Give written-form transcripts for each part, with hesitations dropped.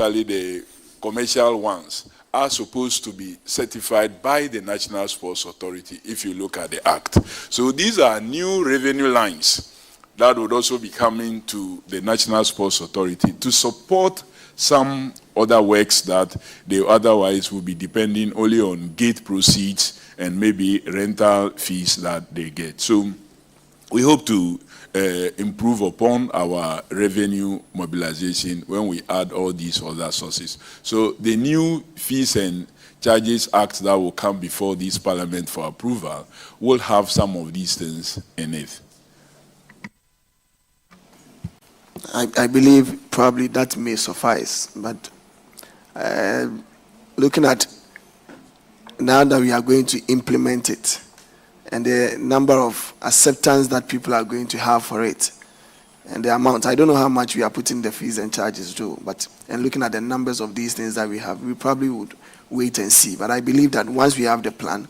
typically the commercial ones, are supposed to be certified by the National Sports Authority if you look at the Act. So these are new revenue lines that would also be coming to the National Sports Authority to support some other works that they otherwise will be depending only on gate proceeds and maybe rental fees that they get. So we hope to improve upon our revenue mobilization when we add all these other sources. So the new Fees and Charges Act that will come before this Parliament for approval will have some of these things in it. I believe probably that may suffice, but looking at now that we are going to implement it, and the number of acceptance that people are going to have for it, and the amount. I don't know how much we are putting the fees and charges to, but and looking at the numbers of these things that we have, we probably would wait and see. But I believe that once we have the plan,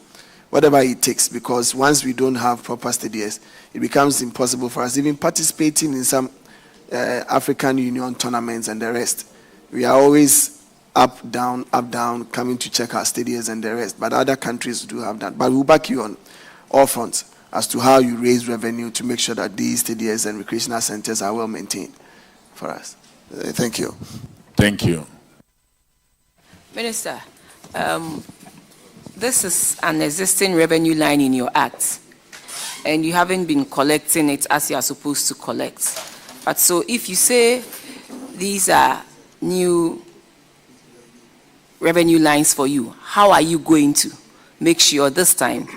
whatever it takes, because once we don't have proper studies, it becomes impossible for us even participating in some African Union tournaments and the rest. We are always up, down, coming to check our stadiums and the rest. But other countries do have that. But we'll back you on all fronts as to how you raise revenue to make sure that these stadiums and recreational centers are well maintained for us. Thank you. Thank you. Minister, this is an existing revenue line in your act, and you haven't been collecting it as you are supposed to collect. But so if you say these are new revenue lines for you, how are you going to make sure this time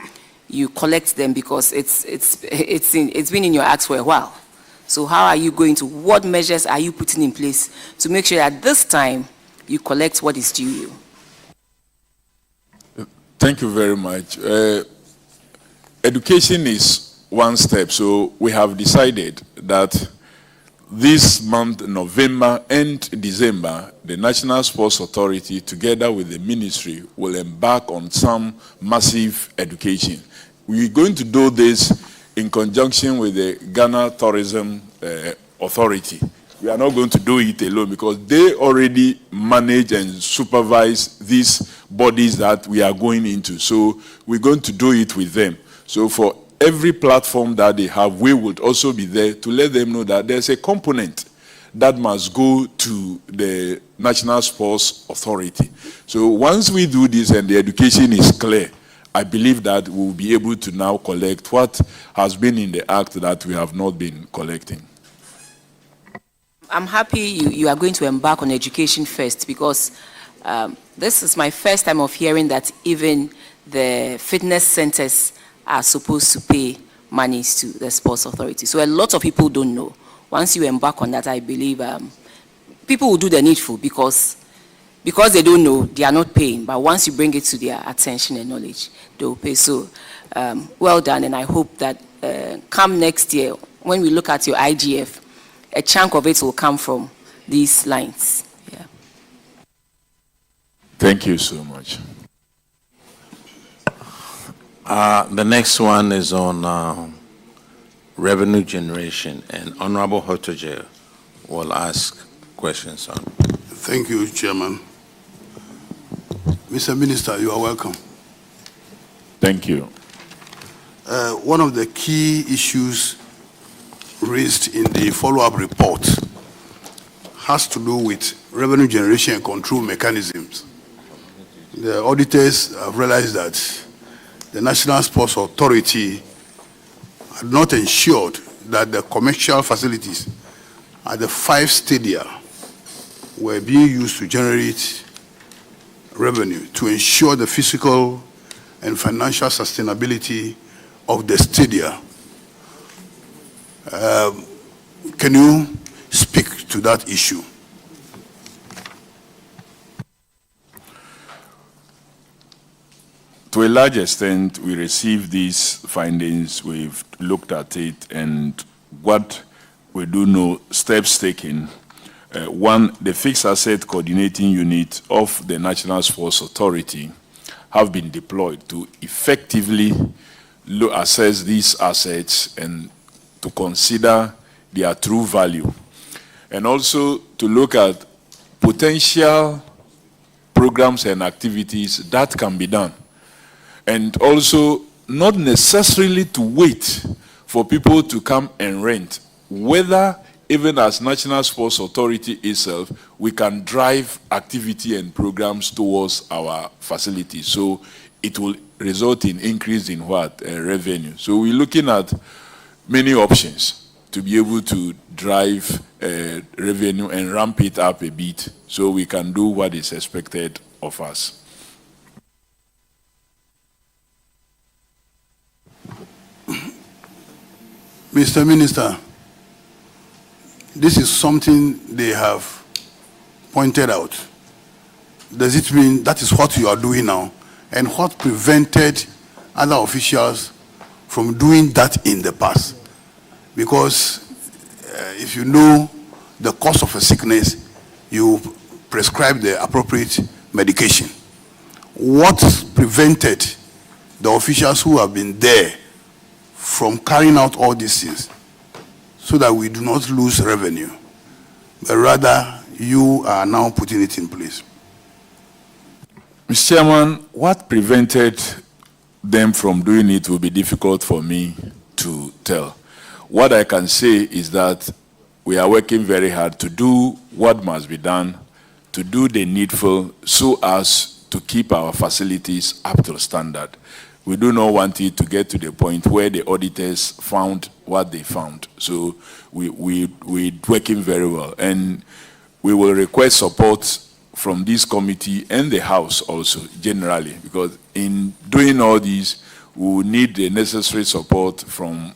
you collect them, because it's been in your act for a while? So how are you going to, what measures are you putting in place to make sure that this time you collect what is due you? Thank you very much. Education is one step. So we have decided that this month, November and December, the National Sports Authority, together with the ministry, will embark on some massive education. We're going to do this in conjunction with the Ghana Tourism Authority. We are not going to do it alone because they already manage and supervise these bodies that we are going into. So we're going to do it with them. So for every platform that they have, we would also be there to let them know that there's a component that must go to the National Sports Authority. So once we do this and the education is clear, I believe that we'll be able to now collect what has been in the act that we have not been collecting. I'm happy you are going to embark on education first, because this is my first time of hearing that even the fitness centers are supposed to pay monies to the Sports Authority. So a lot of people don't know. Once you embark on that, I believe people will do the needful, because they don't know, they are not paying. But once you bring it to their attention and knowledge, they will pay. So well done, and I hope that come next year, when we look at your IGF, a chunk of it will come from these lines. Yeah. Thank you so much. The next one is on revenue generation, and Honorable Hotoje will ask questions on. Thank you, Chairman. Mr. Minister, you are welcome. Thank you. One of the key issues raised in the follow-up report has to do with revenue generation and control mechanisms. The auditors have realized that the National Sports Authority had not ensured that the commercial facilities at the 5 stadia were being used to generate revenue, to ensure the physical and financial sustainability of the stadia. Can you speak to that issue? To a large extent, we received these findings, we've looked at it, and what we do know, steps taken. One, the fixed asset coordinating unit of the National Sports Authority have been deployed to effectively assess these assets and to consider their true value. And also to look at potential programs and activities that can be done. And also, not necessarily to wait for people to come and rent. Whether, even as National Sports Authority itself, we can drive activity and programs towards our facilities. So it will result in increase in what? Revenue. So we're looking at many options to be able to drive revenue and ramp it up a bit so we can do what is expected of us. Mr. Minister, this is something they have pointed out. Does it mean that is what you are doing now? And what prevented other officials from doing that in the past? Because if you know the cause of a sickness, you prescribe the appropriate medication. What prevented the officials who have been there from carrying out all these things so that we do not lose revenue, but rather you are now putting it in place? Mr. Chairman, what prevented them from doing it will be difficult for me to tell. What I can say is that we are working very hard to do what must be done, to do the needful so as to keep our facilities up to standard. We do not want it to get to the point where the auditors found what they found. So we're working very well. And we will request support from this committee and the House also, generally, because in doing all these, we will need the necessary support from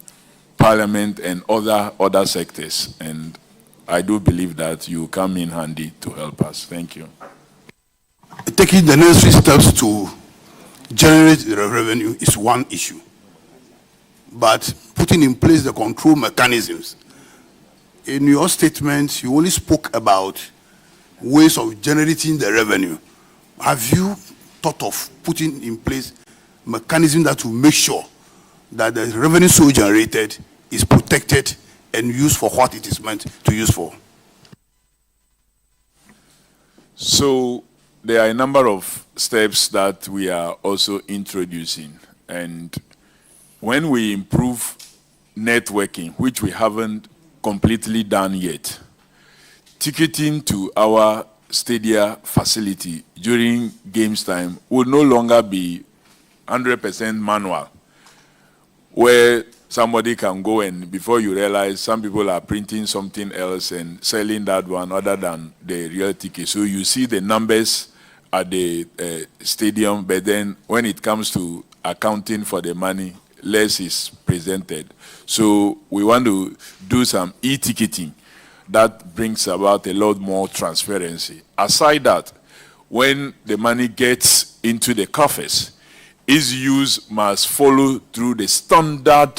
Parliament and other sectors. And I do believe that you come in handy to help us. Thank you. Taking the necessary steps to generate the revenue is one issue, but putting in place the control mechanisms. In your statement, you only spoke about ways of generating the revenue. Have you thought of putting in place mechanisms that will make sure that the revenue so generated is protected and used for what it is meant to use for? So there are a number of steps that we are also introducing. And when we improve networking, which we haven't completely done yet, ticketing to our stadia facility during games time will no longer be 100% manual, where somebody can go and before you realize some people are printing something else and selling that one other than the real ticket. So you see the numbers at the stadium, but then when it comes to accounting for the money, less is presented. So we want to do some e-ticketing that brings about a lot more transparency. Aside that, when the money gets into the coffers, its use must follow through the standard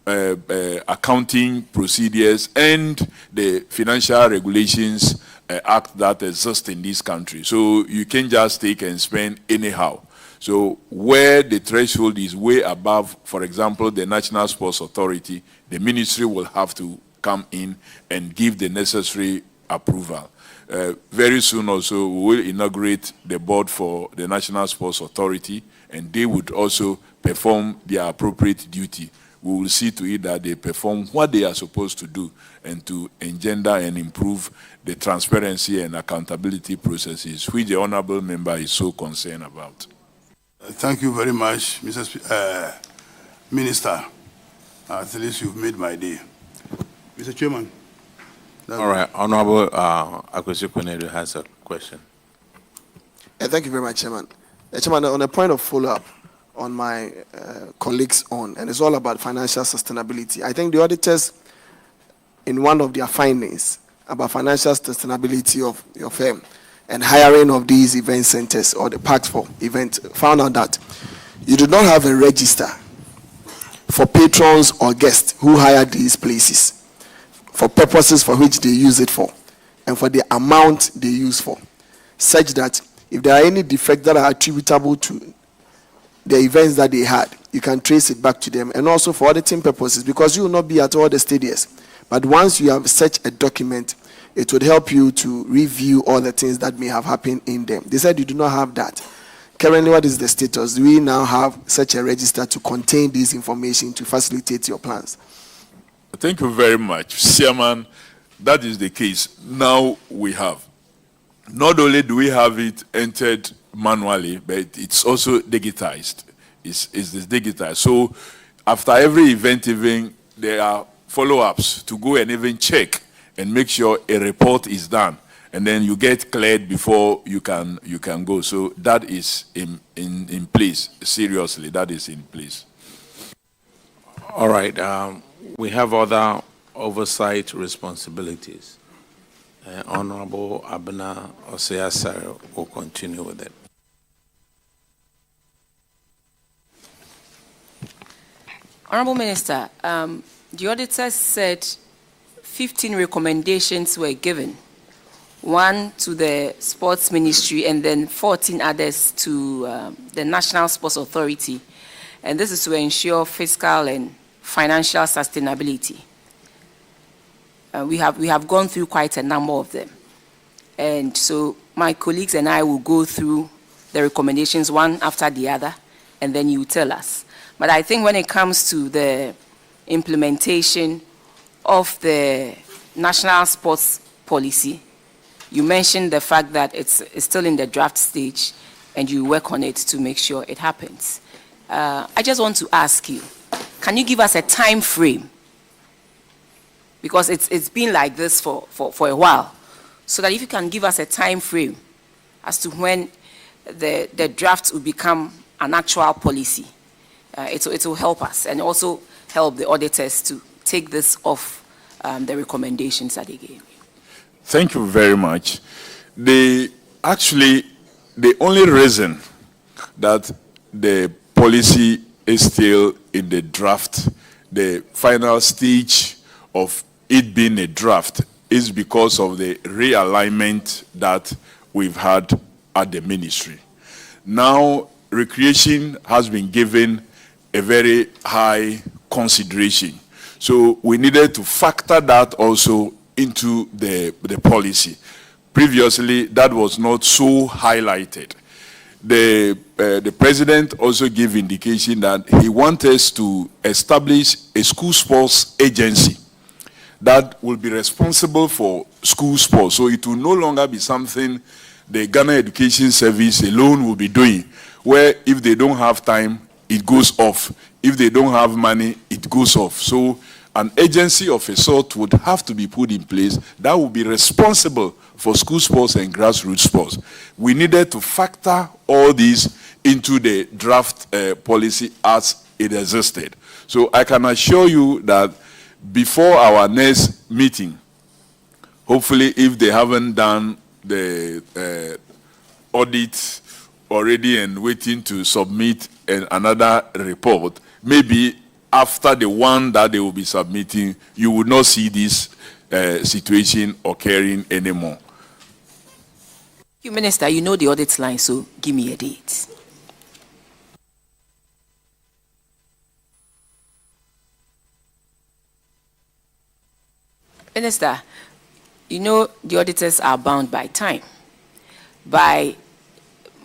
accounting procedures and the financial regulations act that exist in this country. So you can't just take and spend anyhow. So where the threshold is way above, for example, the National Sports Authority, the ministry will have to come in and give the necessary approval. Very soon also, we will inaugurate the board for the National Sports Authority, and they would also perform their appropriate duty. We will see to it that they perform what they are supposed to do and to engender and improve the transparency and accountability processes, which the honorable member is so concerned about. Thank you very much, Mr. Minister. At least you've made my day. Mr. Chairman. All right, Honorable Akwesi Kwenedu has a question. Thank you very much, Chairman. Chairman, on a point of follow-up on my colleagues' own, and it's all about financial sustainability. I think the auditors, in one of their findings about financial sustainability of your firm and hiring of these event centers or the PAC for events, found out that you do not have a register for patrons or guests who hire these places for purposes for which they use it for and for the amount they use for, such that if there are any defects that are attributable to the events that they had, you can trace it back to them, and also for auditing purposes, because you will not be at all the stadiums. But once you have such a document, it would help you to review all the things that may have happened in them. They said you do not have that. Currently, what is the status? Do we now have such a register to contain this information to facilitate your plans? Thank you very much, Chairman. That is the case. Now we have. Not only do we have it entered manually, but it's also digitized. It's digitized. So after every event, even there are follow-ups to go and even check and make sure a report is done, and then you get cleared before you can go. So that is in place. Seriously, that is in place. All right. We have other oversight responsibilities. Honorable Abena Osei-Asare will continue with it. Honorable Minister, the auditors said 15 recommendations were given, 1 to the Sports Ministry and then 14 others to the National Sports Authority. And this is to ensure fiscal and financial sustainability. We have gone through quite a number of them. And so my colleagues and I will go through the recommendations one after the other, and then you tell us. But I think when it comes to the implementation of the national sports policy, you mentioned the fact that it's still in the draft stage and you work on it to make sure it happens. I just want to ask you, can you give us a time frame? Because it's been like this for a while. So that if you can give us a time frame as to when the draft will become an actual policy, it will help us and also help the auditors to take this off the recommendations that they gave. Thank you very much. The only reason that the policy is still in the draft, the final stage of it being a draft, is because of the realignment that we've had at the ministry. Now, recreation has been given a very high consideration. So we needed to factor that also into the policy. Previously, that was not so highlighted. The president also gave indication that he wants us to establish a school sports agency that will be responsible for school sports. So it will no longer be something the Ghana Education Service alone will be doing, where if they don't have time, it goes off. If they don't have money, it goes off. So an agency of a sort would have to be put in place that will be responsible for school sports and grassroots sports. We needed to factor all these into the draft policy as it existed. So I can assure you that before our next meeting, hopefully if they haven't done the audit already and waiting to submit another report, maybe after the one that they will be submitting, you will not see this situation occurring anymore. You, Minister, you know the audit line, so give me a date. Minister, you know the auditors are bound by time. By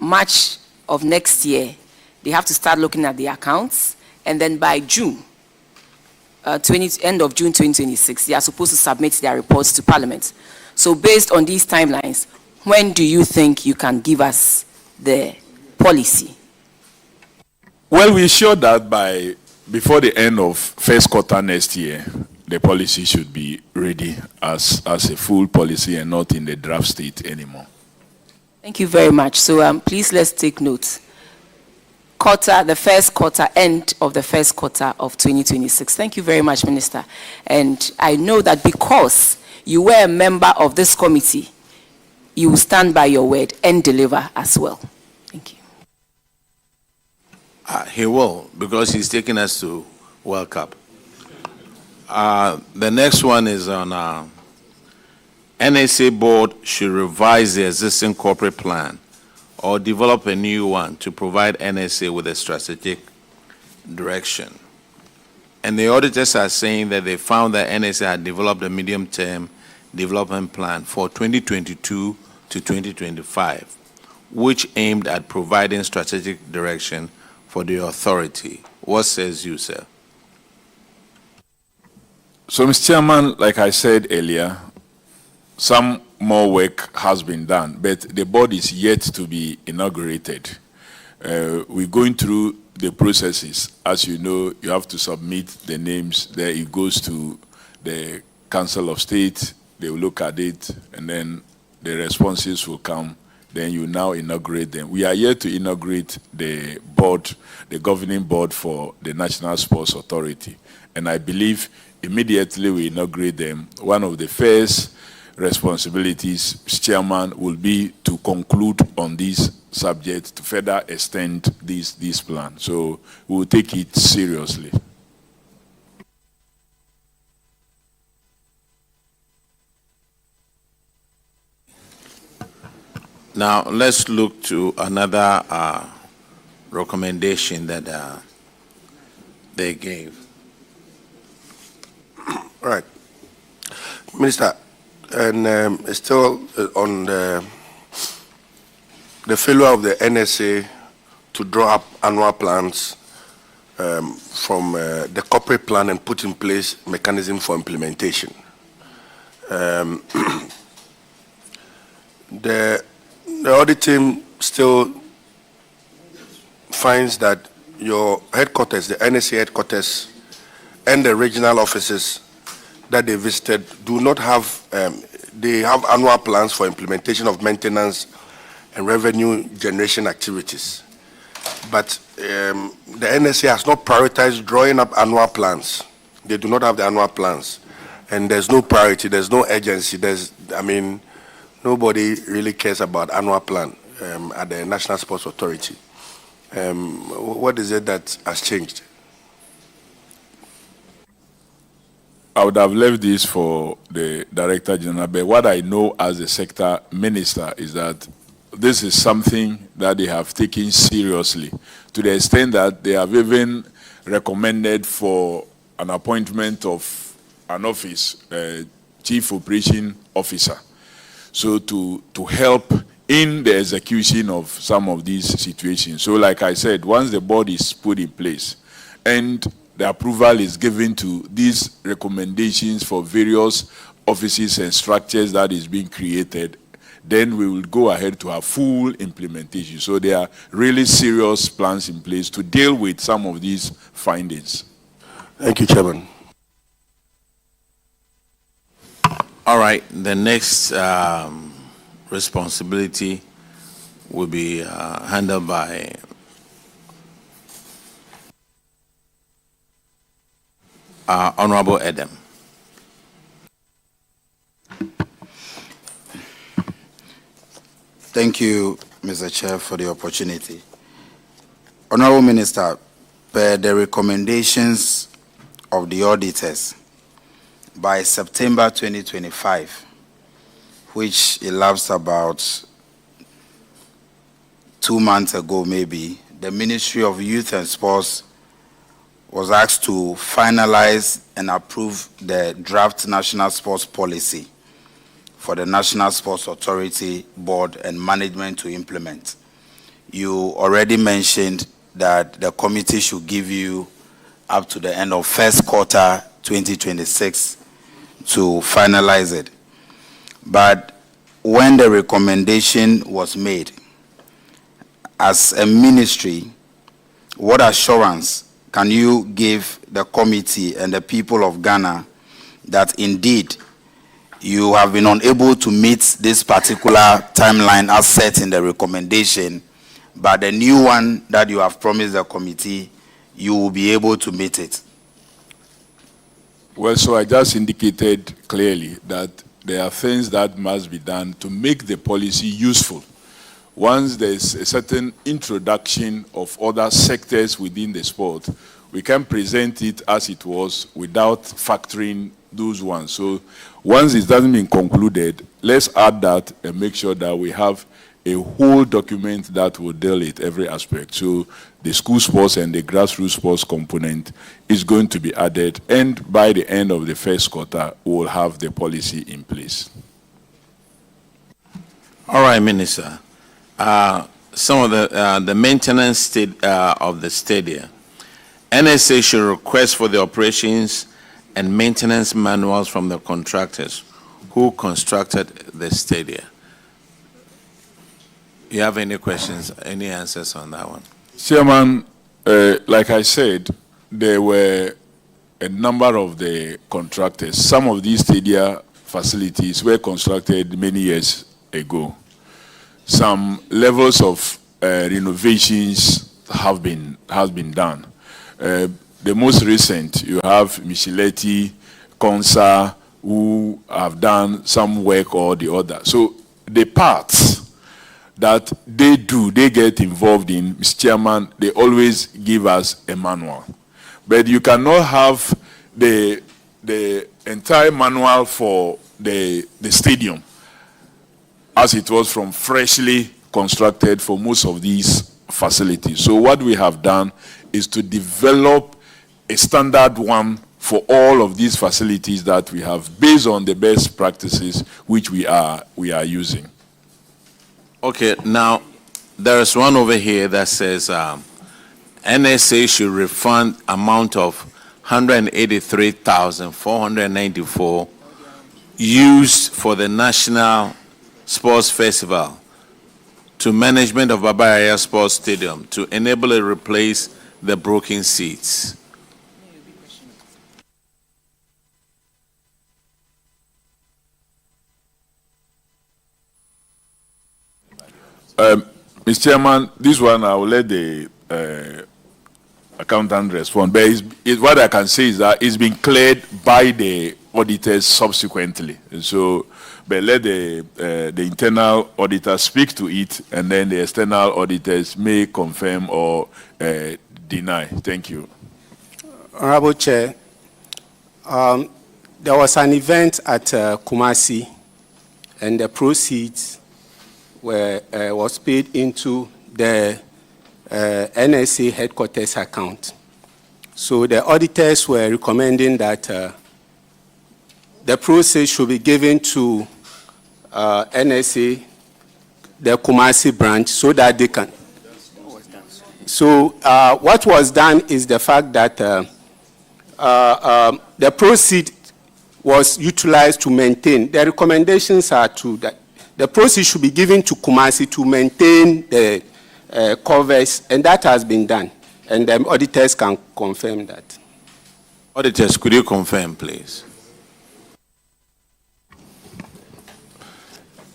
March of next year, they have to start looking at the accounts, and then by June, end of June 2026, they are supposed to submit their reports to Parliament. So based on these timelines, when do you think you can give us the policy? Well, we're sure that before the end of first quarter next year, the policy should be ready as a full policy and not in the draft state anymore. Thank you very much. So please let's take note. The first quarter, end of the first quarter of 2026. Thank you very much, Minister. And I know that because you were a member of this committee, you will stand by your word and deliver as well. Thank you. He will, because he's taking us to World Cup. The next one is on NSA board should revise the existing corporate plan or develop a new one to provide NSA with a strategic direction. And the auditors are saying that they found that NSA had developed a medium-term development plan for 2022 to 2025, which aimed at providing strategic direction for the authority. What says you, sir? So, Mr. Chairman, like I said earlier, some more work has been done, but the board is yet to be inaugurated. We're going through the processes. As you know, you have to submit the names. There it goes to the Council of State. They will look at it, and then the responses will come. Then you now inaugurate them. We are yet to inaugurate the board, the governing board for the National Sports Authority. And I believe immediately we inaugurate them, one of the first responsibilities, Chairman, will be to conclude on this subject to further extend this plan. So we will take it seriously. Now, let's look to another recommendation that they gave. Right. Minister, and still on the failure of the NSA to draw up annual plans from the corporate plan and put in place mechanism for implementation. The audit team still finds that your headquarters, the NSA headquarters, and the regional offices that they visited do not have, they have annual plans for implementation of maintenance and revenue generation activities. But the NSA has not prioritized drawing up annual plans. They do not have the annual plans. And there's no priority, there's no urgency, nobody really cares about annual plan at the National Sports Authority. What is it that has changed? I would have left this for the Director General, but what I know as a sector minister is that this is something that they have taken seriously, to the extent that they have even recommended for an appointment of an office, Chief Operation Officer, so to help in the execution of some of these situations. So like I said, once the board is put in place and the approval is given to these recommendations for various offices and structures that is being created, then we will go ahead to have full implementation. So there are really serious plans in place to deal with some of these findings. Thank you, Chairman. All right, the next responsibility will be handled by Honorable Adam. Thank you, Mr. Chair, for the opportunity. Honorable Minister, per the recommendations of the auditors, by September 2025, which elapsed about 2 months ago maybe, the Ministry of Youth and Sports was asked to finalize and approve the draft National Sports Policy for the National Sports Authority Board and management to implement. You already mentioned that the committee should give you up to the end of first quarter 2026 to finalize it. But when the recommendation was made, as a ministry, what assurance can you give the committee and the people of Ghana that indeed you have been unable to meet this particular timeline as set in the recommendation, but the new one that you have promised the committee, you will be able to meet it? Well, so I just indicated clearly that there are things that must be done to make the policy useful. Once there's a certain introduction of other sectors within the sport, we can present it as it was without factoring those ones. So once it hasn't been concluded, let's add that and make sure that we have a whole document that will deal with every aspect. So the school sports and the grassroots sports component is going to be added, and by the end of the first quarter, we'll have the policy in place. All right, Minister. Some of the maintenance of the stadium. NSA should request for the operations and maintenance manuals from the contractors who constructed the stadium. You have any questions, any answers on that one? Chairman, like I said, there were a number of the contractors. Some of these stadia facilities were constructed many years ago. Some levels of renovations has been done. The most recent, you have Micheletti, Consa, who have done some work or the other. So the parts that they get involved in, Mr. Chairman, they always give us a manual. But you cannot have the entire manual for the stadium as it was from freshly constructed for most of these facilities. So what we have done is to develop a standard one for all of these facilities that we have based on the best practices which we are using. Okay, now there is one over here that says NSA should refund amount of 183,494 used for the National Sports Festival to management of Baba Yaya Sports Stadium to enable it to replace the broken seats. Mr. Chairman, this one I will let the accountant respond. But what I can say is that it's been cleared by the auditors subsequently. And so, but let the internal auditor speak to it, and then the external auditors may confirm or deny. Thank you. Honorable Chair, there was an event at Kumasi, and the proceeds was paid into the NSA headquarters account. So the auditors were recommending that the proceeds should be given to NSA, the Kumasi branch, so that they can. So what was done is the fact that the proceed was utilized to maintain. The recommendations are that the proceeds should be given to Kumasi to maintain the covers, and that has been done. And the auditors can confirm that. Auditors, could you confirm, please?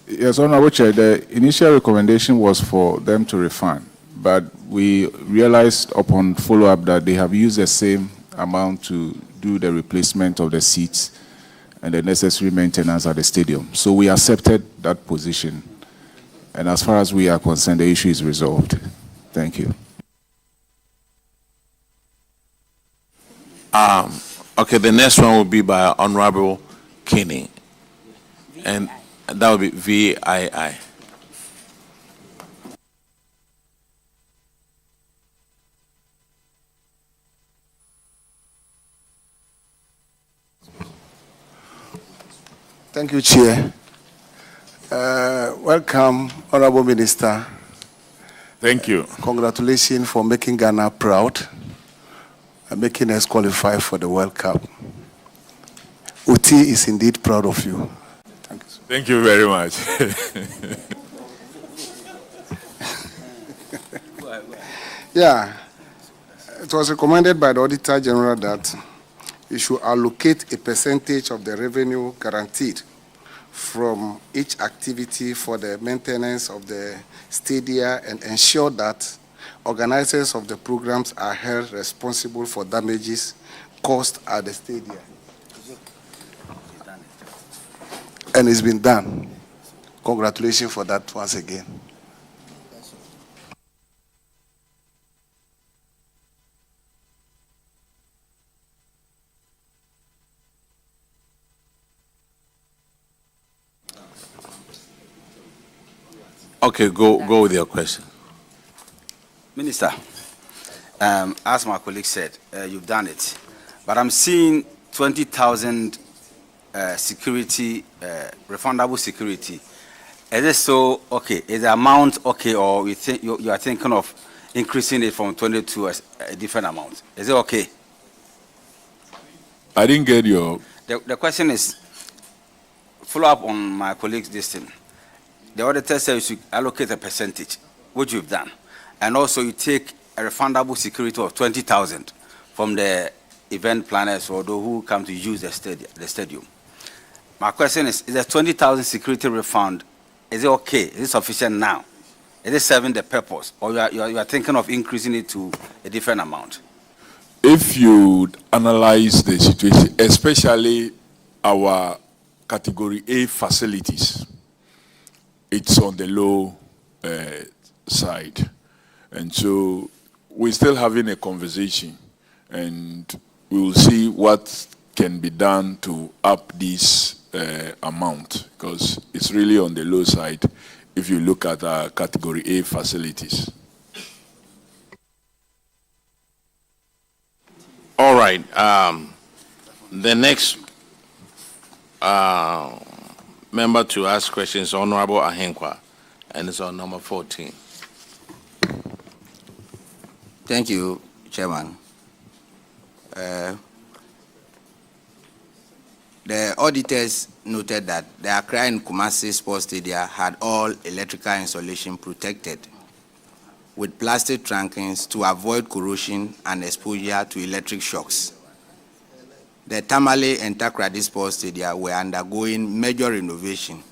Yes, Honorable Chair, the initial recommendation was for them to refund, but we realized upon follow-up that they have used the same amount to do the replacement of the seats and the necessary maintenance at the stadium. So we accepted that position. And as far as we are concerned, the issue is resolved. Thank you. Okay, the next one will be by Honorable Kinney. And that will be VII. Thank you, Chair. Welcome, Honorable Minister. Thank you. Congratulations for making Ghana proud and making us qualify for the World Cup. Uti is indeed proud of you. Thank you. Thank you very much. Yeah, it was recommended by the Auditor General that you should allocate a percentage of the revenue guaranteed from each activity for the maintenance of the stadia and ensure that organizers of the programs are held responsible for damages caused at the stadia. And it's been done. Congratulations for that once again. Okay, go with your question. Minister, as my colleague said, you've done it. But I'm seeing 20,000 security, refundable security. Is it so, okay, is the amount okay, or you think you are thinking of increasing it from 20 to a different amount? Is it okay? I didn't get your... The question is, follow up on my colleague's listing. The auditor says you should allocate a percentage, which you've done. And also you take a refundable security of 20,000 from the event planners or those who come to use the stadium. My question is the 20,000 security refund, is it okay? Is it sufficient now? Is it serving the purpose? Or you are thinking of increasing it to a different amount? If you analyze the situation, especially our Category A facilities, it's on the low side. And so we're still having a conversation, and we will see what can be done to up this amount, because it's really on the low side if you look at our Category A facilities. All right. The next member to ask questions is Honorable Ahenkwa, and it's on number 14. Thank you, Chairman. The auditors noted that the Accra and Kumasi Sports Stadium had all electrical installation protected with plastic trunkings to avoid corrosion and exposure to electric shocks. The Tamale and Takoradi Sports Stadium were undergoing major renovation.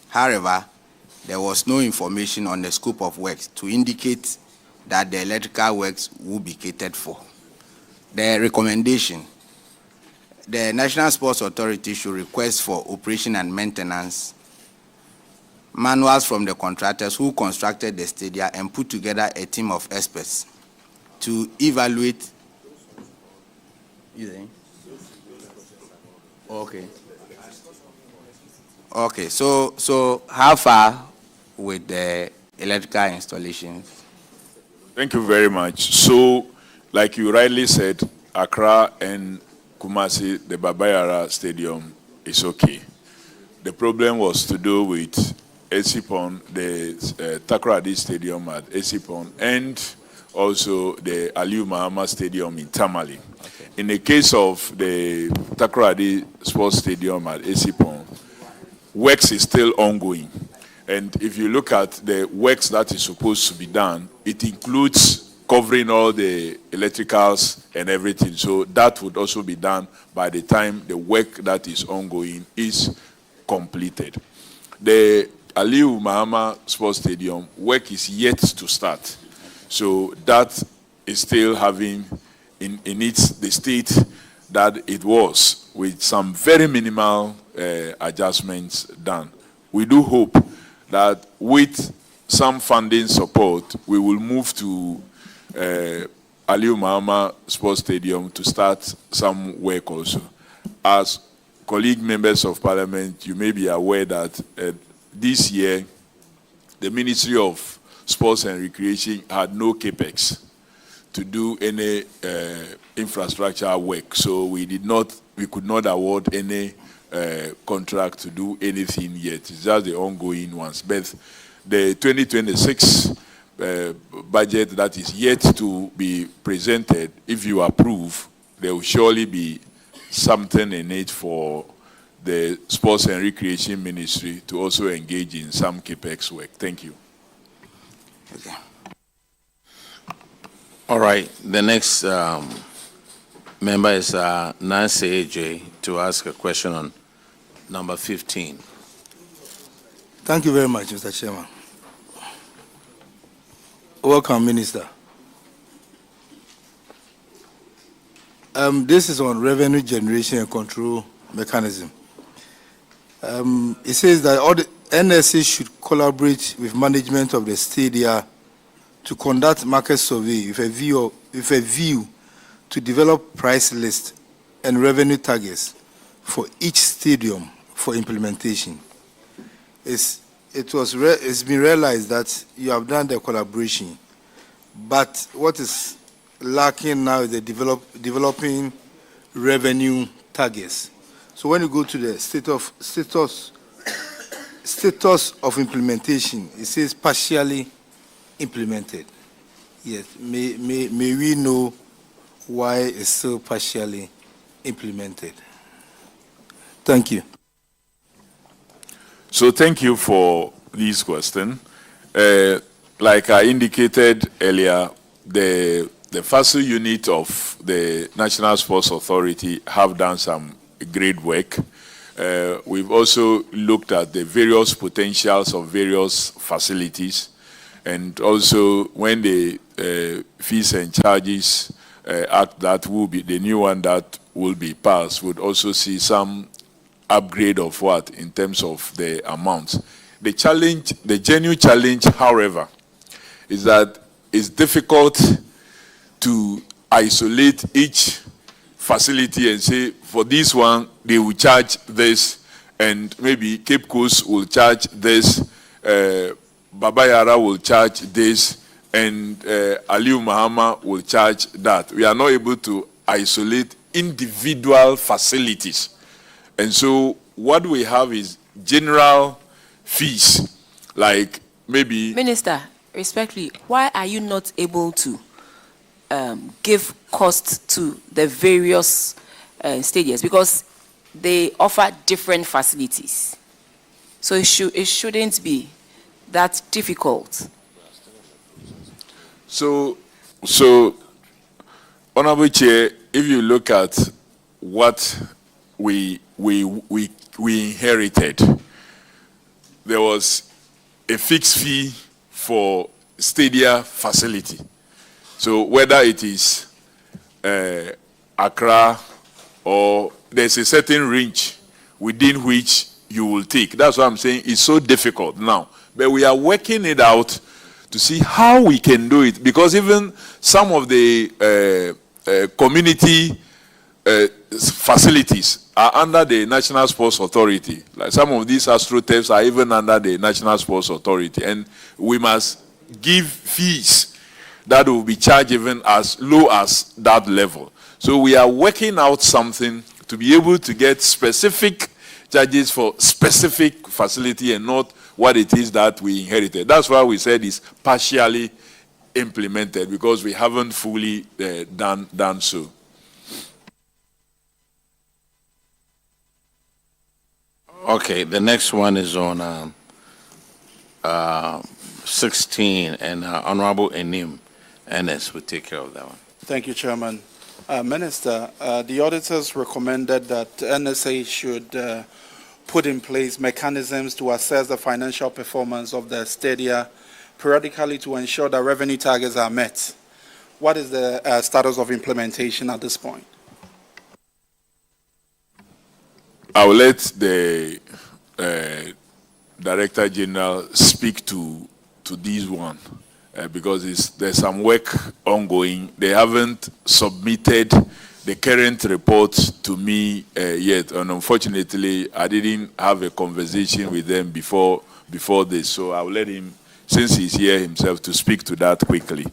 However, there was no information on the scope of works to indicate that the electrical works will be catered for. The recommendation: the National Sports Authority should request for operation and maintenance manuals from the contractors who constructed the stadium and put together a team of experts to evaluate. Okay, so how far with the electrical installations? Thank you very much. So, like you rightly said, Accra and Kumasi, the Babayara Stadium is okay. The problem was to do with Esipon, the Takoradi Stadium at Esipon, and also the Aliu Mahama Stadium in Tamale. Okay. In the case of the Takoradi Sports Stadium at Esipon, works is still ongoing. And if you look at the works that is supposed to be done, it includes covering all the electricals and everything. So that would also be done by the time the work that is ongoing is completed. The Aliu Mahama Sports Stadium work is yet to start. So that is still having in its the state that it was, with some very minimal adjustments done. We do hope that with some funding support, we will move to Aliu Mahama Sports Stadium to start some work also. As colleague members of Parliament, you may be aware that this year, the Ministry of Sports and Recreation had no capex to do any infrastructure work. So we could not award any contract to do anything yet. It's just the ongoing ones. But the 2026 budget that is yet to be presented, if you approve, there will surely be something in it for the Sports and Recreation Ministry to also engage in some capex work. Thank you. Okay. All right. The next member is Nancy AJ to ask a question on number 15. Thank you very much, Mr. Chairman. Welcome, Minister. This is on revenue generation and control mechanism. It says that all the NSA should collaborate with management of the stadia to conduct market survey with a view to develop price list and revenue targets for each stadium for implementation. Is it's been realized that you have done the collaboration, but what is lacking now is the developing revenue targets. So when you go to the status of implementation, it says partially implemented. Yes, may we know why it's still partially implemented? Thank you. So thank you for this question. Like I indicated earlier, the FASU unit of the National Sports Authority have done some great work. We've also looked at the various potentials of various facilities, and also when the fees and charges act that will be the new one that will be passed would also see some upgrade of what in terms of the amounts. The challenge, the genuine challenge, however, is that it's difficult to isolate each facility and say, for this one, they will charge this, and maybe Cape Coast will charge this, Babayara will charge this, and Aliu Mahama will charge that. We are not able to isolate individual facilities. And so what we have is general fees, like maybe... Minister, respectfully, why are you not able to give cost to the various stadiums? Because they offer different facilities. So it shouldn't be that difficult. So, Honorable Chair, if you look at what we inherited, there was a fixed fee for stadia facility. So whether it is Accra or there's a certain range within which you will take. That's what I'm saying. It's so difficult now. But we are working it out to see how we can do it, because even some of the community facilities are under the National Sports Authority. Like some of these astroturfs are even under the National Sports Authority, and we must give fees that will be charged even as low as that level. So we are working out something to be able to get specific charges for specific facility and not what it is that we inherited. That's why we said it's partially implemented, because we haven't fully done so. Okay, the next one is on 16, and Honorable Enim Ennis will take care of that one. Thank you, Chairman. Minister, the auditors recommended that NSA should put in place mechanisms to assess the financial performance of the stadia periodically to ensure that revenue targets are met. What is the status of implementation at this point? I will let the Director General speak to this one, because there's some work ongoing. They haven't submitted the current report to me yet, and unfortunately, I didn't have a conversation with them before this. So I will let him, since he's here himself, to speak to that quickly.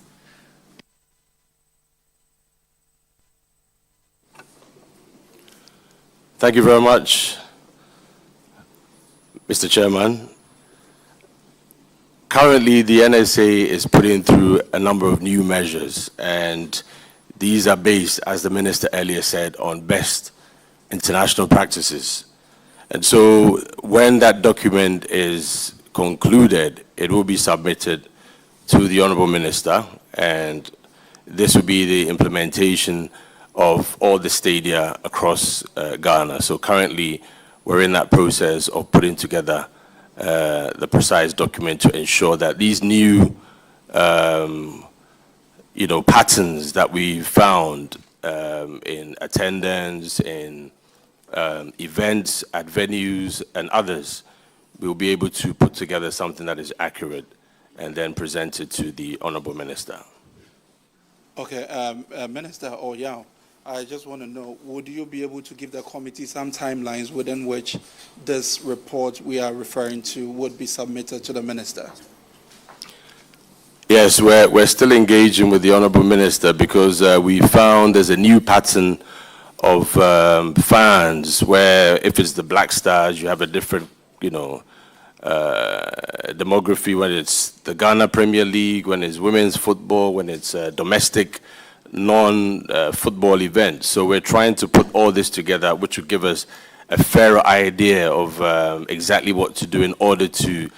Thank you very much, Mr. Chairman. Currently, the NSA is putting through a number of new measures, and these are based, as the Minister earlier said, on best international practices. And so when that document is concluded, it will be submitted to the Honorable Minister, and this will be the implementation of all the stadia across Ghana. So currently, we're in that process of putting together the precise document to ensure that these new patterns that we found in attendance, in events at venues and others, we'll be able to put together something that is accurate and then present it to the Honorable Minister. Okay, Minister Oyao, I just want to know, would you be able to give the committee some timelines within which this report we are referring to would be submitted to the minister? Yes, we're still engaging with the Honorable Minister because we found there's a new pattern of fans where if it's the Black Stars, you have a different, demography when it's the Ghana Premier League, when it's women's football, when it's domestic non-football events. So we're trying to put all this together, which will give us a fairer idea of exactly what to do in order to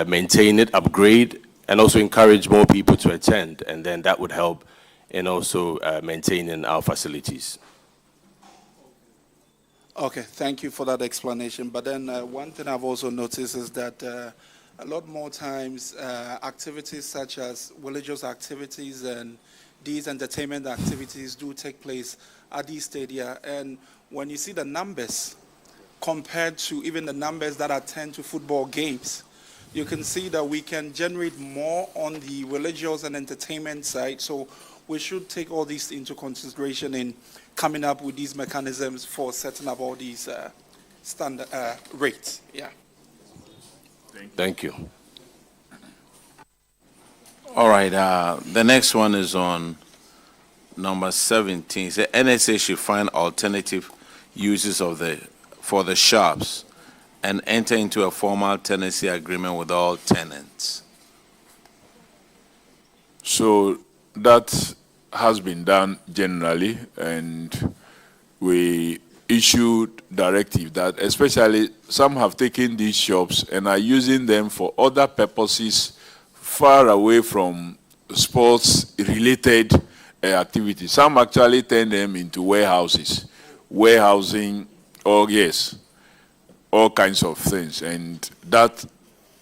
maintain it, upgrade, and also encourage more people to attend. And then that would help in also maintaining our facilities. Okay, thank you for that explanation. But then one thing I've also noticed is that a lot more times activities such as religious activities and these entertainment activities do take place at these stadia. And when you see the numbers compared to even the numbers that attend to football games, you can see that we can generate more on the religious and entertainment side. So we should take all these into consideration in coming up with these mechanisms for setting up all these standard rates. Yeah. Thank you. All right, the next one is on number 17. It says NSA should find alternative uses for the shops and enter into a formal tenancy agreement with all tenants. So that has been done generally, and we issued directive that especially some have taken these shops and are using them for other purposes far away from sports-related activities. Some actually turn them into warehouses, warehousing, or yes, all kinds of things. And that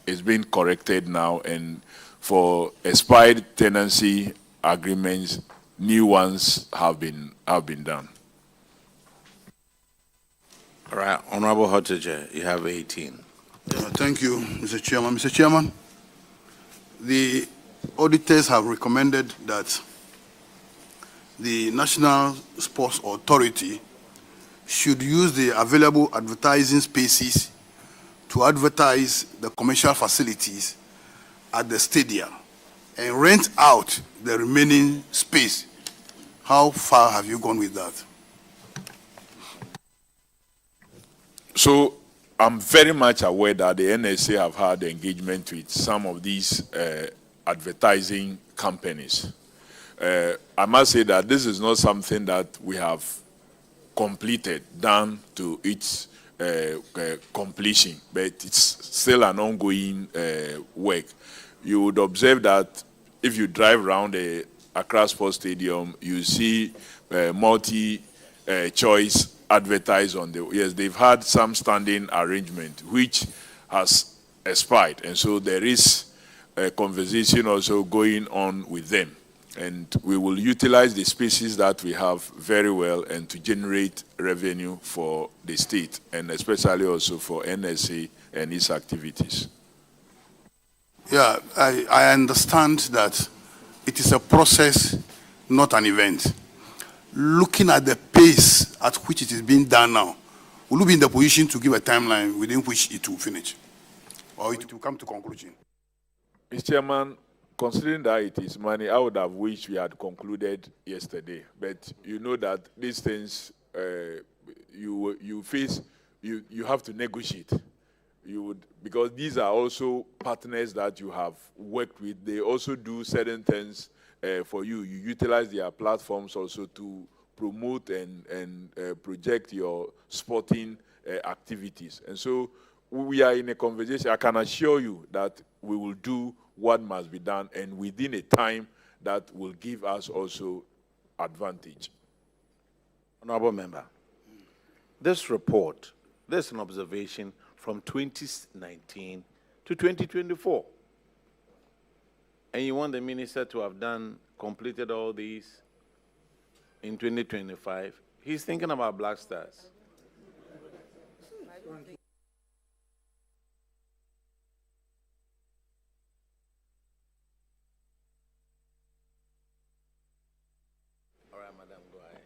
is being corrected now, and for expired tenancy agreements, new ones have been done. All right, Honorable Hotaje, you have 18. Thank you, Mr. Chairman. Mr. Chairman, the auditors have recommended that the National Sports Authority should use the available advertising spaces to advertise the commercial facilities at the stadium and rent out the remaining space. How far have you gone with that? So I'm very much aware that the NSA have had engagement with some of these advertising companies. I must say that this is not something that we have completed, done to its completion, but it's still an ongoing work. You would observe that if you drive around the Accra Sports Stadium, you see multi-choice advertised on the, yes, they've had some standing arrangement which has expired, and so there is a conversation also going on with them, and we will utilize the spaces that we have very well and to generate revenue for the state, and especially also for NSA and its activities. Yeah, I understand that it is a process, not an event. Looking at the pace at which it is being done now, will you be in the position to give a timeline within which it will finish, or it will come to conclusion? Mr. Chairman, considering that it is money, I would have wished we had concluded yesterday. But you know that these things you face, you have to negotiate. You would, because these are also partners that you have worked with. They also do certain things for you. You utilize their platforms also to promote and project your sporting activities. And so we are in a conversation. I can assure you that we will do what must be done, and within a time that will give us also advantage. Honorable Member, this report, there's an observation from 2019 to 2024. And you want the minister to have completed all these in 2025. He's thinking about Black Stars. All right, Madam, go ahead.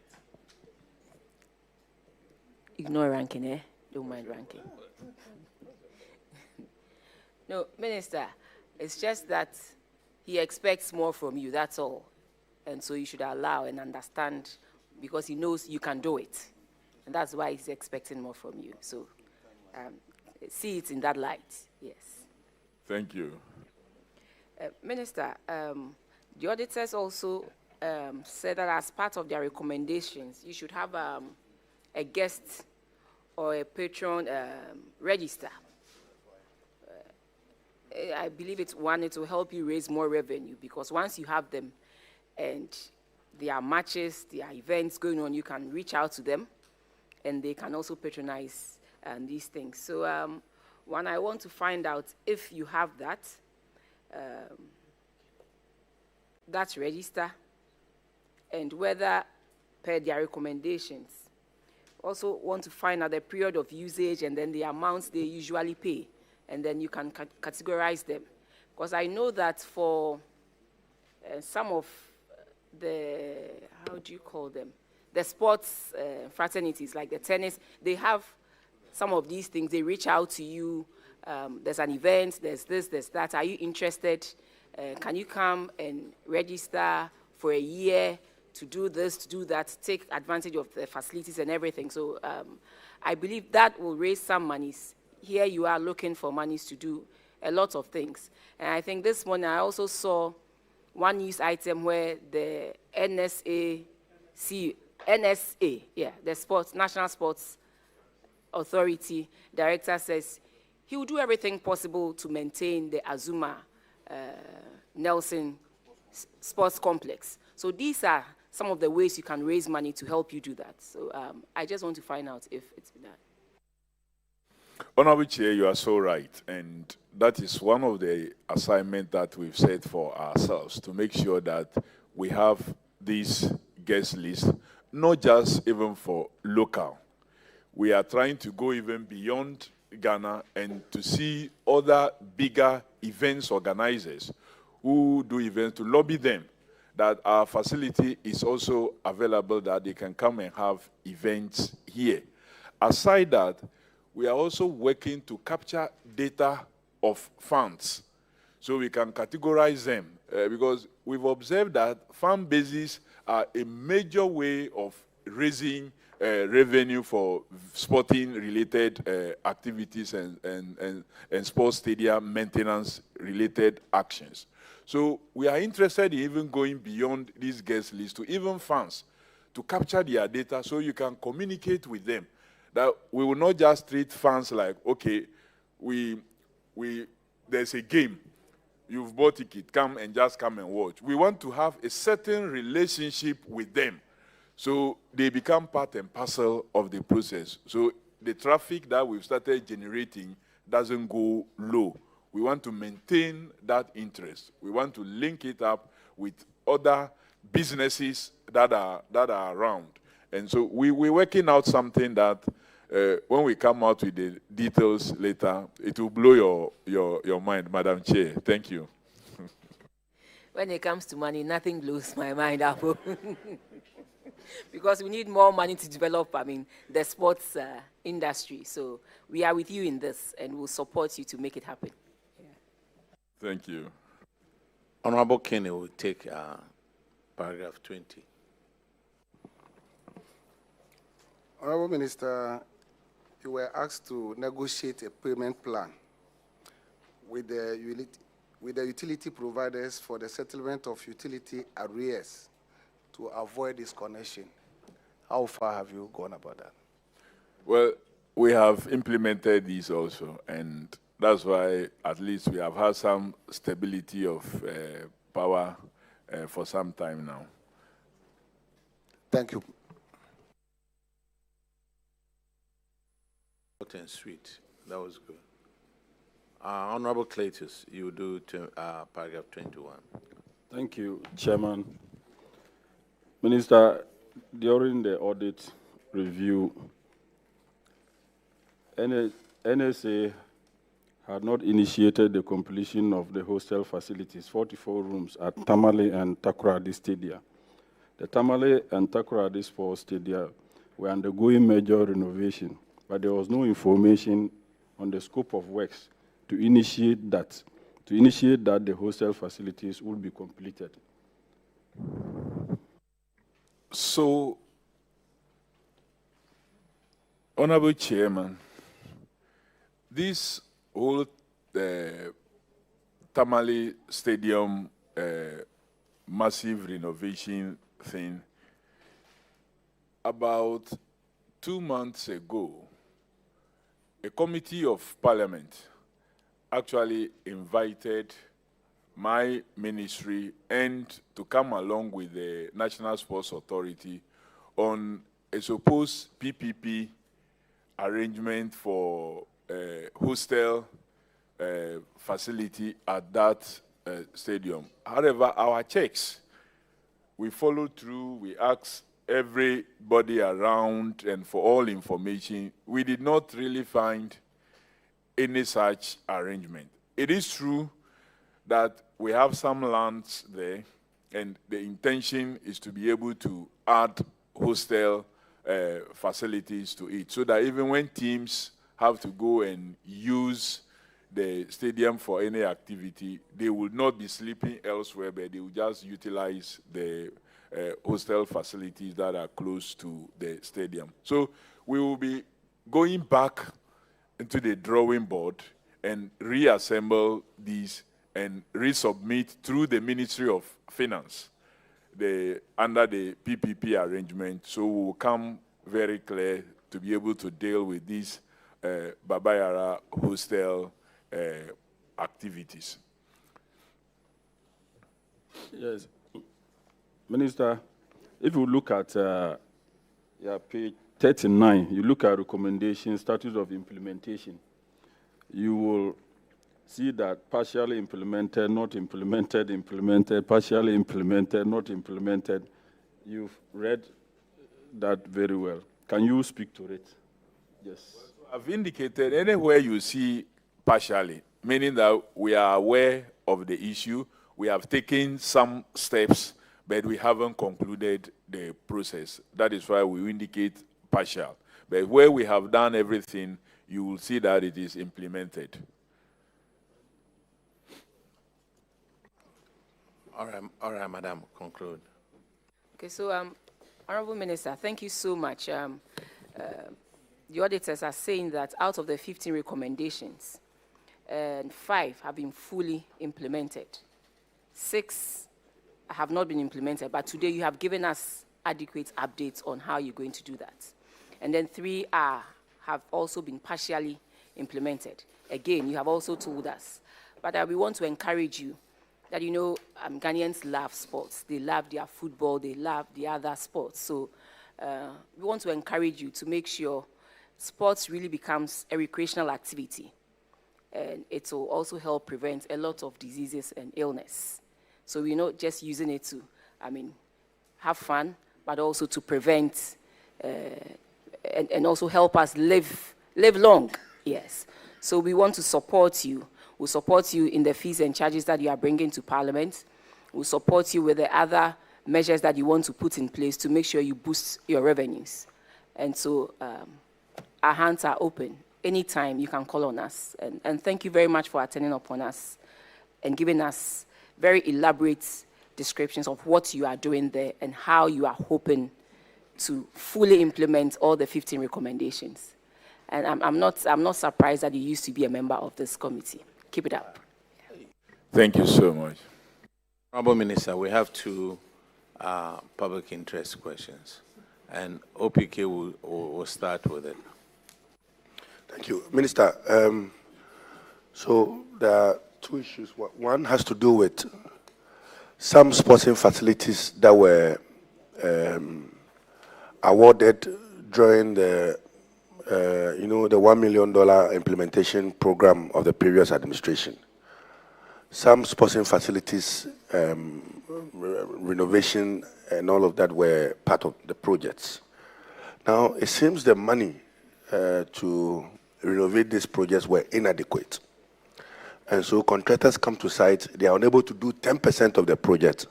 Ignore ranking, eh? Don't mind ranking. No, Minister, it's just that he expects more from you, that's all. And so you should allow and understand because he knows you can do it. And that's why he's expecting more from you. So see it in that light, yes. Thank you. Minister, the auditors also said that as part of their recommendations, you should have a guest or a patron register. I believe it will help you raise more revenue because once you have them and there are matches, there are events going on, you can reach out to them and they can also patronize these things. So one, I want to find out if you have that register and whether per their recommendations. Also want to find out the period of usage and then the amounts they usually pay. And then you can categorize them. Because I know that for some of the, how do you call them? The sports fraternities, like the tennis, they have some of these things. They reach out to you. There's an event, there's this, there's that. Are you interested? Can you come and register for a year to do this, to do that, take advantage of the facilities and everything? So I believe that will raise some monies. Here you are looking for monies to do a lot of things. And I think this morning I also saw one news item where the NSA, the National Sports Authority director says he will do everything possible to maintain the Azuma Nelson Sports Complex. So these are some of the ways you can raise money to help you do that. So I just want to find out if it's been done. Honorable Chair, you are so right. And that is one of the assignments that we've set for ourselves, to make sure that we have this guest list, not just even for local. We are trying to go even beyond Ghana and to see other bigger events organizers who do events, to lobby them that our facility is also available, that they can come and have events here. Aside that, we are also working to capture data of funds so we can categorize them because we've observed that fan bases are a major way of raising revenue for sporting-related activities and sports stadium maintenance-related actions. So we are interested in even going beyond this guest list to even fans to capture their data so you can communicate with them. That we will not just treat fans like, okay, there's a game, you've bought a ticket, come and watch. We want to have a certain relationship with them so they become part and parcel of the process. So the traffic that we've started generating doesn't go low. We want to maintain that interest. We want to link it up with other businesses that are around. And so we're working out something that when we come out with the details later, it will blow your mind, Madam Chair. Thank you. When it comes to money, nothing blows my mind up. Because we need more money to develop, the sports industry. So we are with you in this, and we'll support you to make it happen. Yeah. Thank you. Honorable Kenny will take paragraph 20. Honorable Minister, you were asked to negotiate a payment plan with the utility providers for the settlement of utility arrears to avoid disconnection. How far have you gone about that? Well, we have implemented these also, and that's why at least we have had some stability of power for some time now. Thank you. Short and sweet. That was good. Honorable Cletus, you do paragraph 21. Thank you, Chairman. Minister, during the audit review, NSA had not initiated the completion of the hostel facilities, 44 rooms at Tamale and Takoradi Stadia. The Tamale and Takoradi Sports Stadia were undergoing major renovation, but there was no information on the scope of works to initiate that the hostel facilities would be completed. So, Honorable Chairman, this whole Tamale Stadium massive renovation thing, about 2 months ago, a committee of parliament actually invited my ministry and to come along with the National Sports Authority on a supposed PPP arrangement for hostel facility at that stadium. However, our checks, we followed through, we asked everybody around and for all information, we did not really find any such arrangement. It is true that we have some lands there, and the intention is to be able to add hostel facilities to it, so that even when teams have to go and use the stadium for any activity, they will not be sleeping elsewhere, but they will just utilize the hostel facilities that are close to the stadium. So we will be going back into the drawing board and reassemble these and resubmit through the Ministry of Finance under the PPP arrangement. So we will come very clear to be able to deal with these Babayara hostel activities. Yes. Minister, if you look at page 39, you look at recommendation, status of implementation, you will see that partially implemented, not implemented, implemented, partially implemented, not implemented. You've read that very well. Can you speak to it? Yes. I've indicated anywhere you see partially, meaning that we are aware of the issue, we have taken some steps, but we haven't concluded the process. That is why we indicate partial. But where we have done everything, you will see that it is implemented. All right, Madam, conclude. Okay, so Honorable Minister, thank you so much. The auditors are saying that out of the 15 recommendations, 5 have been fully implemented. 6 have not been implemented, but today you have given us adequate updates on how you're going to do that. And then 3 have also been partially implemented. Again, you have also told us. But we want to encourage you that, you know, Ghanaians love sports. They love their football. They love the other sports. So we want to encourage you to make sure sports really becomes a recreational activity. And it will also help prevent a lot of diseases and illness. So we're not just using it to, have fun, but also to prevent and also help us live long. Yes. So we want to support you. We'll support you in the fees and charges that you are bringing to Parliament. We'll support you with the other measures that you want to put in place to make sure you boost your revenues. And so our hands are open. Anytime you can call on us. And thank you very much for attending upon us and giving us very elaborate descriptions of what you are doing there and how you are hoping to fully implement all the 15 recommendations. And I'm not surprised that you used to be a member of this committee. Keep it up. Thank you so much. Honorable Minister, we have 2 public interest questions, and OPK will start with it. Thank you. Minister, so there are 2 issues. One has to do with some sporting facilities that were awarded during the the $1 million implementation program of the previous administration. Some sporting facilities, renovation and all of that were part of the projects. Now, it seems the money to renovate these projects were inadequate. And so contractors come to site, they are unable to do 10% of the project.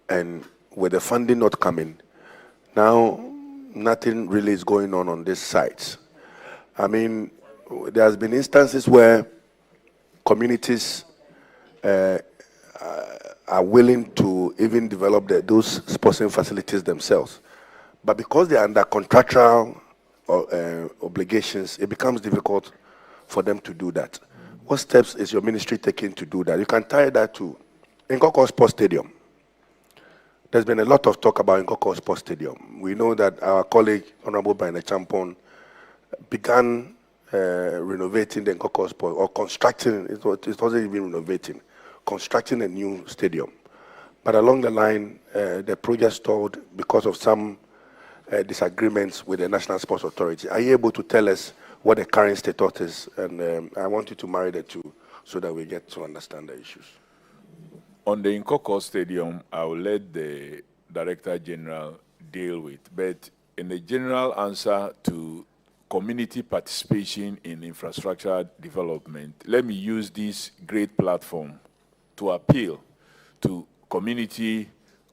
And with the funding not coming, now nothing really is going on this site. I mean, there has been instances where communities are willing to even develop those sporting facilities themselves. But because they are under contractual obligations, it becomes difficult for them to do that. What steps is your ministry taking to do that? You can tie that to Nkoko Sports Stadium. There's been a lot of talk about Nkoko Sports Stadium. We know that our colleague, Honorable Brian Champon, began renovating the Nkoko Sports, or constructing, it wasn't even renovating, constructing a new stadium. But along the line, the project stalled because of some disagreements with the National Sports Authority. Are you able to tell us what the current status is? And I want you to marry the two so that we get to understand the issues. On the Nkoko Stadium, I will let the Director General deal with. But in the general answer to community participation in infrastructure development, let me use this great platform to appeal to community,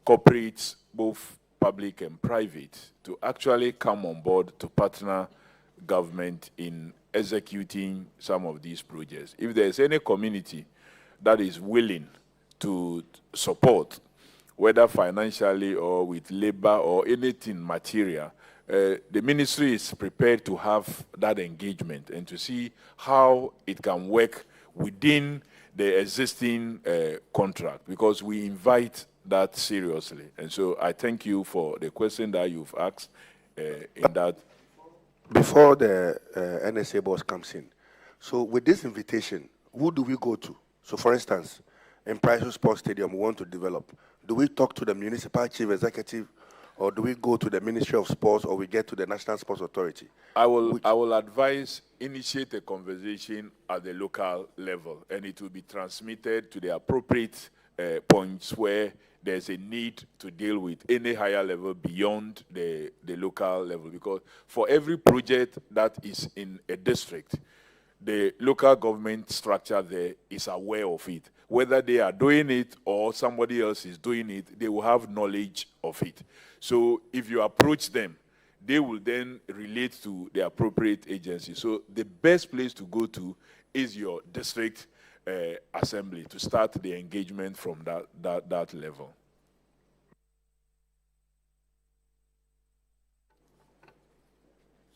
corporates, both public and private, to actually come on board to partner government in executing some of these projects. If there's any community that is willing to support, whether financially or with labor or anything material, the ministry is prepared to have that engagement and to see how it can work within the existing contract, because we invite that seriously. And so I thank you for the question that you've asked in that. Before the NSA boss comes in, so with this invitation, who do we go to? So for instance, in Price Sports Stadium, we want to develop. Do we talk to the municipal chief executive, or do we go to the Ministry of Sports, or we get to the National Sports Authority? I will advise, initiate a conversation at the local level, and it will be transmitted to the appropriate points where there's a need to deal with any higher level beyond the local level. Because for every project that is in a district, the local government structure there is aware of it. Whether they are doing it or somebody else is doing it, they will have knowledge of it. So if you approach them, they will then relate to the appropriate agency. So the best place to go to is your district assembly to start the engagement from that level.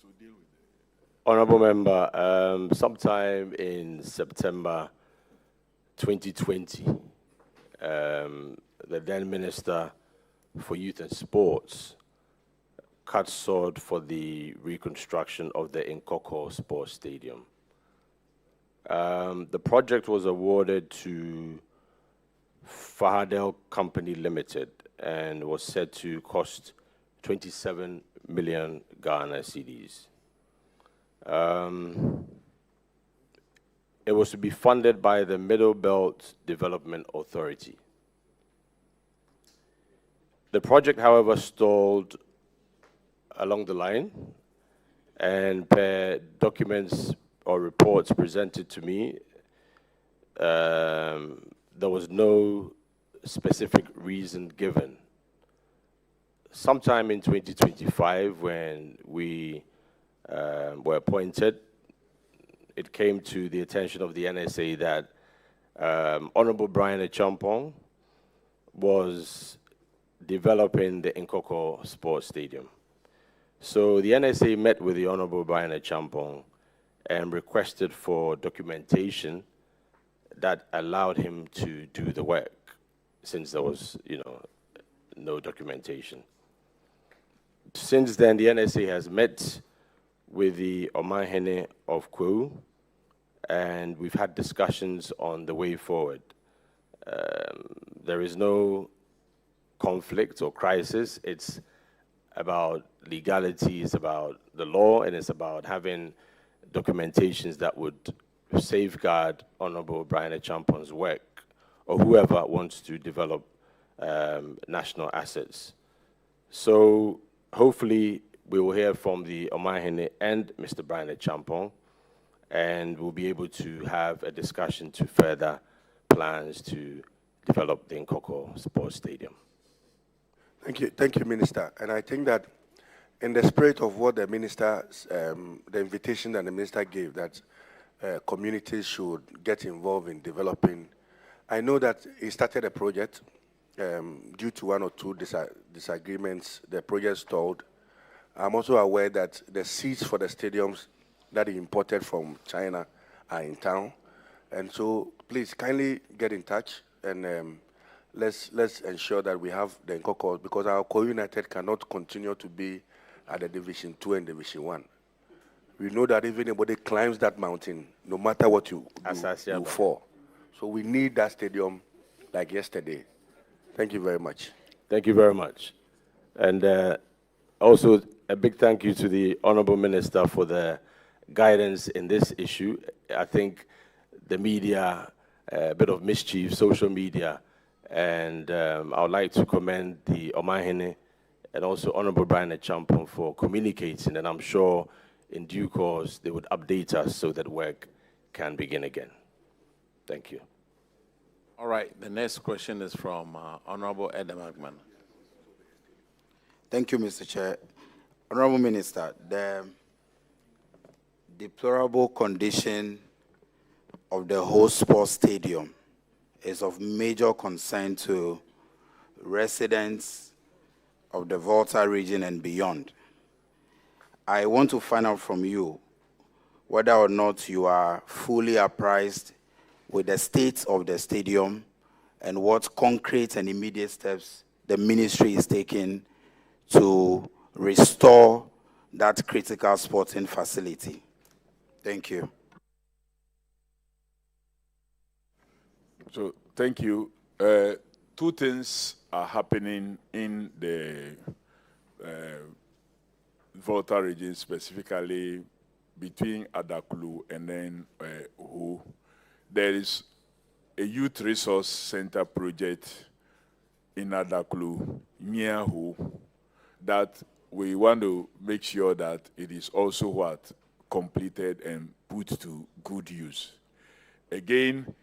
So deal with it. Honorable Member, sometime in September 2020, the then Minister for Youth and Sports cut sword for the reconstruction of the Nkoko Sports Stadium. The project was awarded to Fahadel Company Limited and was said to cost 27 million Ghana cedis. It was to be funded by the Middle Belt Development Authority. The project, however, stalled along the line, and per documents or reports presented to me, there was no specific reason given. Sometime in 2025, when we were appointed, it came to the attention of the NSA that Honorable Brian Champon was developing the Nkoko Sports Stadium. So the NSA met with the Honorable Brian Champon and requested for documentation that allowed him to do the work, since there was, no documentation. Since then, the NSA has met with the Omahene of Kwewu, and we've had discussions on the way forward. There is no conflict or crisis. It's about legality, it's about the law, and it's about having documentations that would safeguard Honorable Brian Champon's work, or whoever wants to develop national assets. So hopefully we will hear from the Omahene and Mr. Brian Champon, and we'll be able to have a discussion to further plans to develop the Nkoko Sports Stadium. Thank you, Minister. And I think that in the spirit of what the minister, the invitation that the minister gave, that communities should get involved in developing, I know that he started a project. Due to one or two disagreements, the project stalled. I'm also aware that the seats for the stadiums that he imported from China are in town. And so please kindly get in touch and let's ensure that we have the Nkokos, because our co-united cannot continue to be at the Division 2 and Division 1. We know that if anybody climbs that mountain, no matter what you do, you fall. So we need that stadium like yesterday. Thank you very much. Thank you very much. And also a big thank you to the Honorable Minister for the guidance in this issue. I think the media, a bit of mischief, social media, and I would like to commend the Omahene and also Honorable Brian Champon for communicating, and I'm sure in due course they would update us so that work can begin again. Thank you. All right, the next question is from Honorable Adam Agman. Thank you, Mr. Chair. Honorable Minister, the deplorable condition of the whole sports stadium is of major concern to residents of the Volta region and beyond. I want to find out from you whether or not you are fully apprised with the state of the stadium and what concrete and immediate steps the ministry is taking to restore that critical sporting facility. Thank you. So, thank you. Two things are happening in the Volta region, specifically between Adaklu and then Uhu. There is a youth resource center project in Adaklu near Uhu that we want to make sure that it is also completed and put to good use. Again,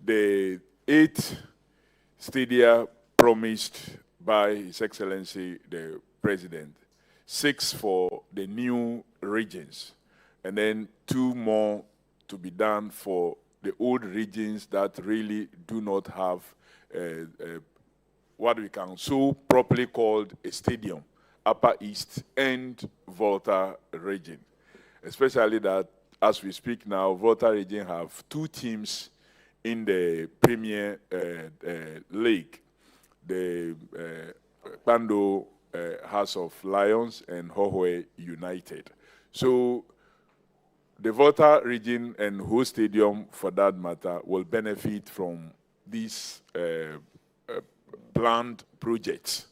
the 8 stadia promised by His Excellency the President, 6 for the new regions, and then 2 more to be done for the old regions that really do not have what we can so properly called a stadium, Upper East and Volta region. Especially that, as we speak now, Volta region have 2 teams in the Premier League, the Pando House of Lions and Hohoe United. So the Volta region and Ho Stadium, for that matter, will benefit from these planned projects.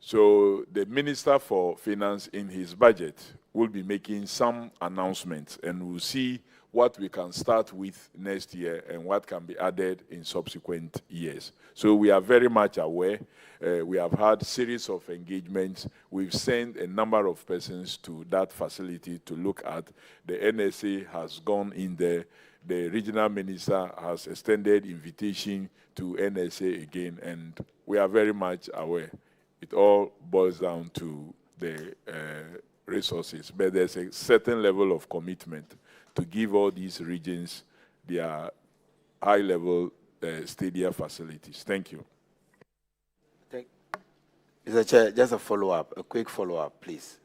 So the Minister for Finance in his budget will be making some announcements, and we'll see what we can start with next year and what can be added in subsequent years. So we are very much aware. We have had a series of engagements. We've sent a number of persons to that facility to look at. The NSA has gone in there. The regional minister has extended invitation to NSA again, and we are very much aware. It all boils down to the resources, but there's a certain level of commitment to give all these regions their high-level stadia facilities. Thank you. Mr. Chair, just a follow-up, a quick follow-up, please.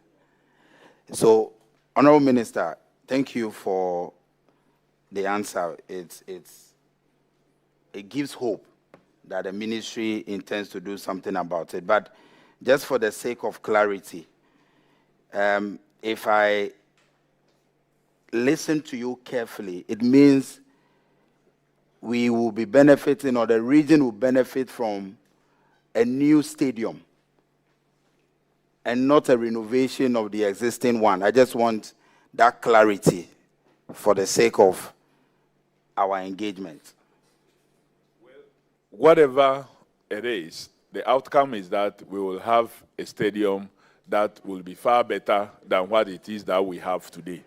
So, Honorable Minister, thank you for the answer. It gives hope that the ministry intends to do something about it. But just for the sake of clarity, if I listen to you carefully, it means we will be benefiting, or the region will benefit from a new stadium and not a renovation of the existing one. I just want that clarity for the sake of our engagement. Well, whatever it is, the outcome is that we will have a stadium that will be far better than what it is that we have today.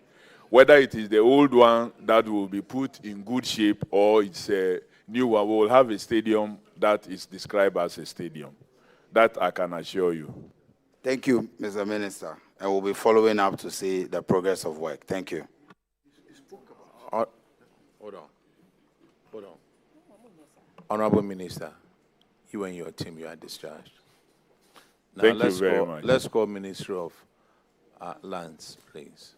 Whether it is the old one that will be put in good shape or it's a new one, we will have a stadium that is described as a stadium. That I can assure you. Thank you, Mr. Minister. and we'll be following up to see the progress of work. Thank you. Hold on. Hold on. Honorable Minister, you and your team, you are discharged. Now Thank you very much. Let's call Ministry of Lands, please.